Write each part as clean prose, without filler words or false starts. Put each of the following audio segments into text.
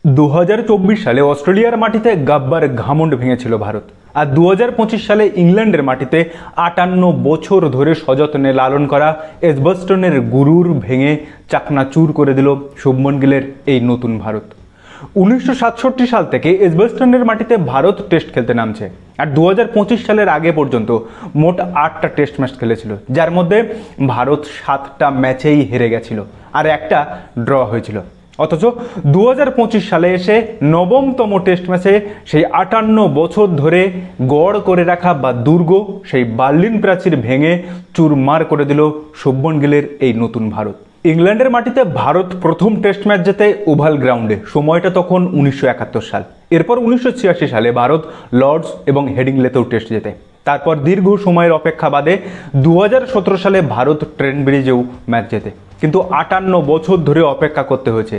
2024 সালে অস্ট্রেলিয়ার মাটিতে গাব্বার ঘামন্ড ভেঙেছিল ভারত, আর 2025 সালে ইংল্যান্ডের মাটিতে 58 বছর ধরে সযত্নে লালন করা এজবাস্টনের গুরুর ভেঙে চাকনাচুর করে দিল শুভমন গিলের এই নতুন ভারত। 1967 সাল থেকে এজবাস্টনের মাটিতে ভারত টেস্ট খেলতে নামছে, আর 2025 সালের আগে পর্যন্ত মোট 8টা টেস্ট ম্যাচ খেলেছিল, যার মধ্যে ভারত 7টা ম্যাচেই হেরে গেছিল আর একটা ড্র হয়েছিল। অথচ 2025 সালে এসে নবমতম টেস্ট ম্যাচে সেই 58 বছর ধরে গড় করে রাখা বা দুর্গ সেই বার্লিন প্রাচীর ভেঙে চুরমার করে দিল শুভমন গিলের এই নতুন ভারত। ইংল্যান্ডের মাটিতে ভারত প্রথম টেস্ট ম্যাচ জেতে ওভাল গ্রাউন্ডে, সময়টা তখন 1971 সাল। এরপর 1986 সালে ভারত লর্ডস এবং হেডিংলেতেও টেস্ট জেতে। তারপর দীর্ঘ সময়ের অপেক্ষা বাদে 2017 সালে ভারত ট্রেন্ট ব্রিজেও ম্যাচ জেতে, কিন্তু 58 বছর ধরে অপেক্ষা করতে হয়েছে।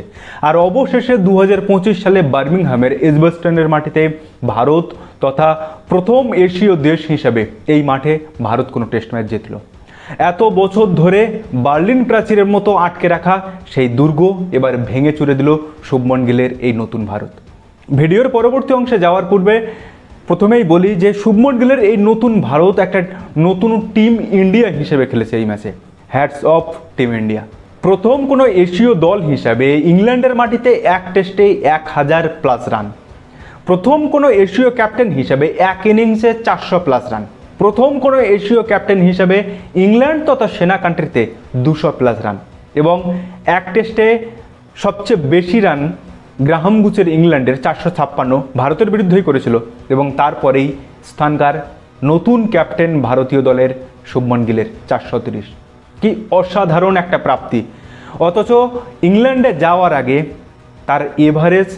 আর অবশেষে 2025 সালে বার্মিংহামের এজবাস্টনের মাটিতে ভারত তথা প্রথম এশীয় দেশ হিসাবে এই মাঠে ভারত কোনো টেস্ট ম্যাচ জিতল। এত বছর ধরে বার্লিন প্রাচীরের মতো আটকে রাখা সেই দুর্গ এবার ভেঙে চুরে দিল শুভমন গিলের এই নতুন ভারত। ভিডিওর পরবর্তী অংশে যাওয়ার পূর্বে প্রথমেই বলি যে শুভমন গিলের এই নতুন ভারত একটা নতুন টিম ইন্ডিয়া হিসেবে খেলেছে এই ম্যাচে। Hats off team India. প্রথম কোনো এশীয় দল হিসাবে ইংল্যান্ডের মাটিতে এক টেস্টে 1000+ রান, প্রথম কোনো এশীয় ক্যাপ্টেন হিসাবে এক ইনিংসে 400+ রান, প্রথম কোনো এশীয় ক্যাপ্টেন হিসাবে ইংল্যান্ড তথা সেনা কান্ট্রিতে 200+ রান, এবং এক টেস্টে সবচেয়ে বেশি রান গ্রাহাম গুচের ইংল্যান্ডের 456 ভারতের বিরুদ্ধেই করেছিল, এবং তারপরেই স্থানকার নতুন ক্যাপ্টেন ভারতীয় দলের শুভমন গিলের 430। কি অসাধারণ একটা প্রাপ্তি! অথচ ইংল্যান্ডে যাওয়ার আগে তার এভারেজ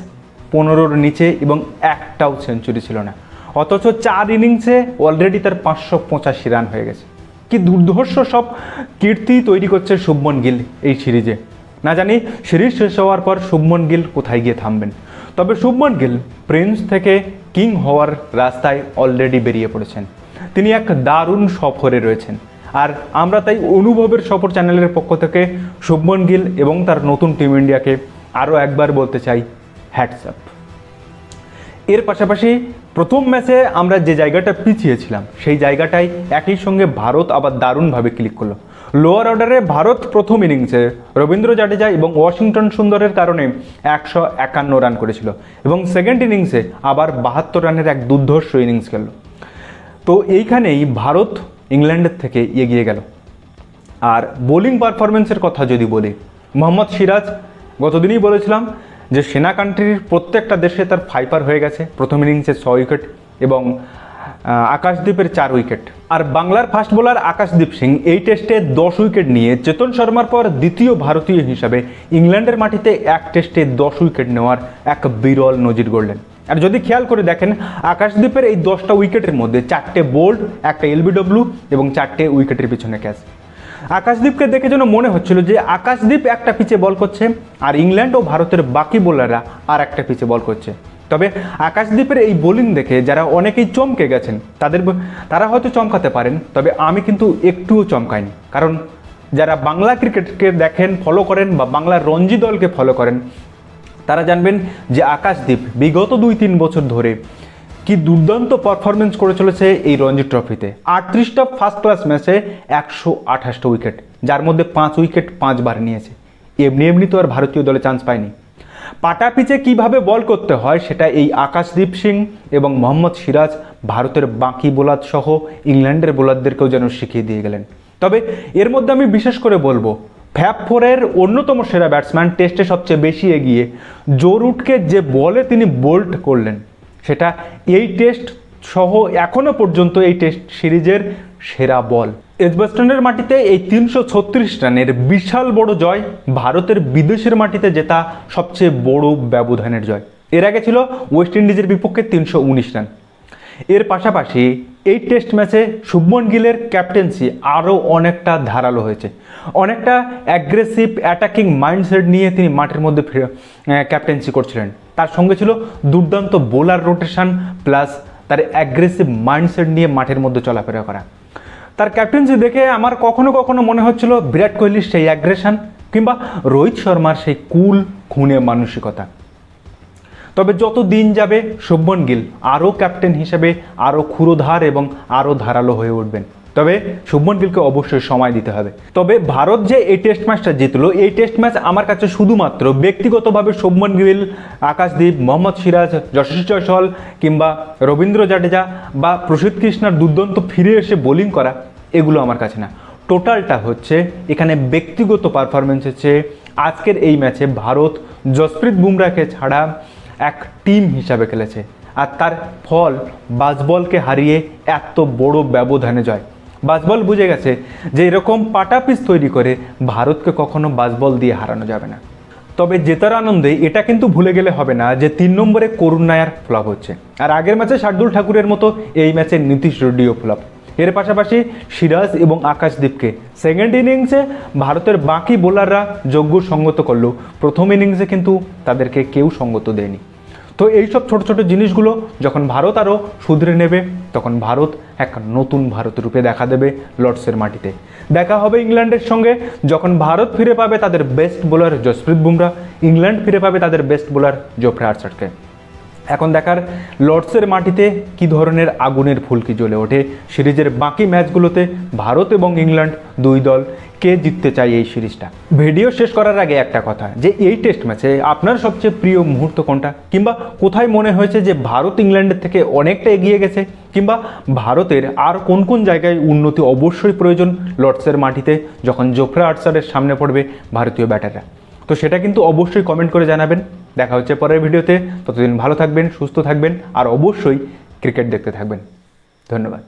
15-র নিচে এবং একটাও সেঞ্চুরি ছিল না, অথচ 4 ইনিংসে অলরেডি তার 585 রান হয়ে গেছে। কি দুর্ধর্ষ সব কীর্তি তৈরি করছে শুভমন গিল এই সিরিজে। না জানি সিরিজ শেষ হওয়ার পর শুভমন গিল কোথায় গিয়ে থামবেন, তবে শুভমন গিল প্রিন্স থেকে কিং হওয়ার রাস্তায় অলরেডি বেরিয়ে পড়েছেন। তিনি এক দারুণ সফরে রয়েছেন, আর আমরা তাই অনুভবের সফর চ্যানেলের পক্ষ থেকে শুভমন গিল এবং তার নতুন টিম ইন্ডিয়াকে আরও একবার বলতে চাই হ্যাটস আপ। এর পাশাপাশি প্রথম ম্যাচে আমরা যে জায়গাটা পিছিয়েছিলাম সেই জায়গাটাই একই সঙ্গে ভারত আবার দারুণভাবে ক্লিক করলো। লোয়ার অর্ডারে ভারত প্রথম ইনিংসে রবীন্দ্র জাডেজা এবং ওয়াশিংটন সুন্দরের কারণে 151 রান করেছিল, এবং সেকেন্ড ইনিংসে আবার 72 রানের এক দুর্ধর্ষ ইনিংস খেলল। তো এইখানেই ভারত ইংল্যান্ডের থেকে এগিয়ে গেল। আর বোলিং পারফরমেন্সের কথা যদি বলি, মোহাম্মদ সিরাজ গতদিনই বলেছিলাম যে সেনা কান্ট্রির প্রত্যেকটা দেশে তার ফাইপার হয়ে গেছে। প্রথম ইনিংসে 6 উইকেট এবং আকাশদীপের 4 উইকেট। আর বাংলার ফাস্ট বোলার আকাশদীপ সিং এই টেস্টে 10 উইকেট নিয়ে চেতন শর্মার পর দ্বিতীয় ভারতীয় হিসাবে ইংল্যান্ডের মাটিতে এক টেস্টে 10 উইকেট নেওয়ার এক বিরল নজির গড়লেন। আর যদি খেয়াল করে দেখেন, আকাশদীপের এই 10টা উইকেটের মধ্যে 4টে বোল্ড, একটা এলবিডব্লিউ এবং 4টে উইকেটের পিছনে ক্যাচ। আকাশদীপকে দেখে যেন মনে হচ্ছিল যে আকাশদীপ একটা পিচে বল করছে আর ইংল্যান্ড ও ভারতের বাকি বোলাররা আর একটা পিচে বল করছে। তবে আকাশদীপের এই বোলিং দেখে যারা অনেকেই চমকে গেছেন তারা হয়তো চমকাতে পারেন, তবে আমি কিন্তু একটুও চমকাইনি। কারণ যারা বাংলা ক্রিকেটকে দেখেন, ফলো করেন বা বাংলার রঞ্জি দলকে ফলো করেন, তারা জানবেন যে আকাশদীপ বিগত 2-3 বছর ধরে কি দুর্দান্ত পারফরমেন্স করে চলেছে এই রঞ্জি ট্রফিতে। 38টা ফার্স্ট ক্লাস ম্যাচে 128টা উইকেট, যার মধ্যে 5 উইকেট 5 বার নিয়েছে। এমনি তো আর ভারতীয় দলে চান্স পায়নি। পাটা পিচে কীভাবে বল করতে হয় সেটা এই আকাশদীপ সিং এবং মোহাম্মদ সিরাজ ভারতের বাকি বোলার সহ ইংল্যান্ডের বোলারদেরকেও যেন শিখিয়ে দিয়ে গেলেন। তবে এর মধ্যে আমি বিশেষ করে বলবো, ফ্যাব ফোরের অন্যতম সেরা ব্যাটসম্যান, টেস্টে সবচেয়ে বেশি এগিয়ে জো রুটকে যে বলে তিনি বোল্ড করলেন, সেটা এই টেস্ট সহ এখনো পর্যন্ত এই টেস্ট সিরিজের সেরা বল। এজবাস্টনের মাটিতে এই 336 রানের বিশাল বড় জয় ভারতের বিদেশের মাটিতে জেতা সবচেয়ে বড় ব্যবধানের জয়। এর আগে ছিল ওয়েস্ট ইন্ডিজের বিপক্ষে 319 রান। এর পাশাপাশি এই টেস্ট ম্যাচে শুভমন গিলের ক্যাপ্টেন্সি আরও অনেকটা ধারালো হয়েছে। অনেকটা অ্যাগ্রেসিভ অ্যাটাকিং মাইন্ডসেট নিয়ে তিনি মাঠের মধ্যে ক্যাপ্টেন্সি করছিলেন। তার সঙ্গে ছিল দুর্দান্ত বোলার রোটেশন প্লাস তার অ্যাগ্রেসিভ মাইন্ডসেট নিয়ে মাঠের মধ্যে চলাফেরা করা। তার ক্যাপ্টেন্সি দেখে আমার কখনো কখনো মনে হচ্ছিল বিরাট কোহলির সেই অ্যাগ্রেশন কিংবা রোহিত শর্মার সেই কুল খুনে মানসিকতা। তবে যত দিন যাবে শুভমন গিল আরও ক্যাপ্টেন হিসেবে আরও ক্ষুরোধার এবং আরও ধারালো হয়ে উঠবেন। তবে শুভমন গিলকে অবশ্যই সময় দিতে হবে। তবে ভারত যে এই টেস্ট ম্যাচটা জিতলো, এই টেস্ট ম্যাচ আমার কাছে শুধুমাত্র ব্যক্তিগতভাবে শুভমন গিল, আকাশদীপ, মোহাম্মদ সিরাজ, যশস্বী জয়সওয়াল কিংবা রবীন্দ্র জাডেজা বা প্রসিদ্ধ কৃষ্ণার দুর্দান্ত ফিরে এসে বোলিং করা, এগুলো আমার কাছে না। টোটালটা হচ্ছে এখানে ব্যক্তিগত পারফরমেন্সের চেয়ে আজকের এই ম্যাচে ভারত জসপ্রীত বুমরাকে ছাড়া এক টিম হিসাবে খেলেছে, আর তার ফল বাজবলকে হারিয়ে এত বড় ব্যবধানে জয়। বাজবল বুঝে গেছে যে এরকম পাটাপিস তৈরি করে ভারতকে কখনো বাজবল দিয়ে হারানো যাবে না। তবে জেতার আনন্দে এটা কিন্তু ভুলে গেলে হবে না যে 3 নম্বরে করুণ নায়ার ফ্লপ হচ্ছে, আর আগের ম্যাচে শার্দুল ঠাকুরের মতো এই ম্যাচে নীতিশ রেড্ডিও ফ্লপ। এর পাশাপাশি সিরাজ এবং আকাশদীপকে সেকেন্ড ইনিংসে ভারতের বাকি বোলাররা যোগ্য সঙ্গত করলেও প্রথম ইনিংসে কিন্তু তাদেরকে কেউ সঙ্গত দেয়নি। তো এইসব ছোট ছোট জিনিসগুলো যখন ভারত আরও শুধরে নেবে, তখন ভারত এক নতুন ভারত রূপে দেখা দেবে লর্ডসের মাটিতে। দেখা হবে ইংল্যান্ডের সঙ্গে, যখন ভারত ফিরে পাবে তাদের best bowler Jasprit Bumrah, England ফিরে পাবে তাদের বেস্ট বোলার জোফ্রে আর্চারকে। এখন দেখার লর্ডসের মাটিতে কি ধরনের আগুনের ফুলকি জ্বলে ওঠে। সিরিজের বাকি ম্যাচগুলোতে ভারত এবং ইংল্যান্ড দুই দল কে জিততে চায় এই সিরিজটা। ভিডিও শেষ করার আগে একটা কথা, যে এই টেস্ট ম্যাচে আপনার সবচেয়ে প্রিয় মুহূর্ত কোনটা, কিংবা কোথায় মনে হয়েছে যে ভারত ইংল্যান্ডের থেকে অনেকটা এগিয়ে গেছে, কিংবা ভারতের আর কোন কোন জায়গায় উন্নতি অবশ্যই প্রয়োজন লর্ডসের মাটিতে যখন জোফ্রে আর্চারের সামনে পড়বে ভারতীয় ব্যাটাররা, তো সেটা কিন্তু অবশ্যই কমেন্ট করে জানাবেন। দেখা হচ্ছে পরের ভিডিওতে, ততদিন ভালো থাকবেন, সুস্থ থাকবেন, আর অবশ্যই ক্রিকেট দেখতে থাকবেন। ধন্যবাদ।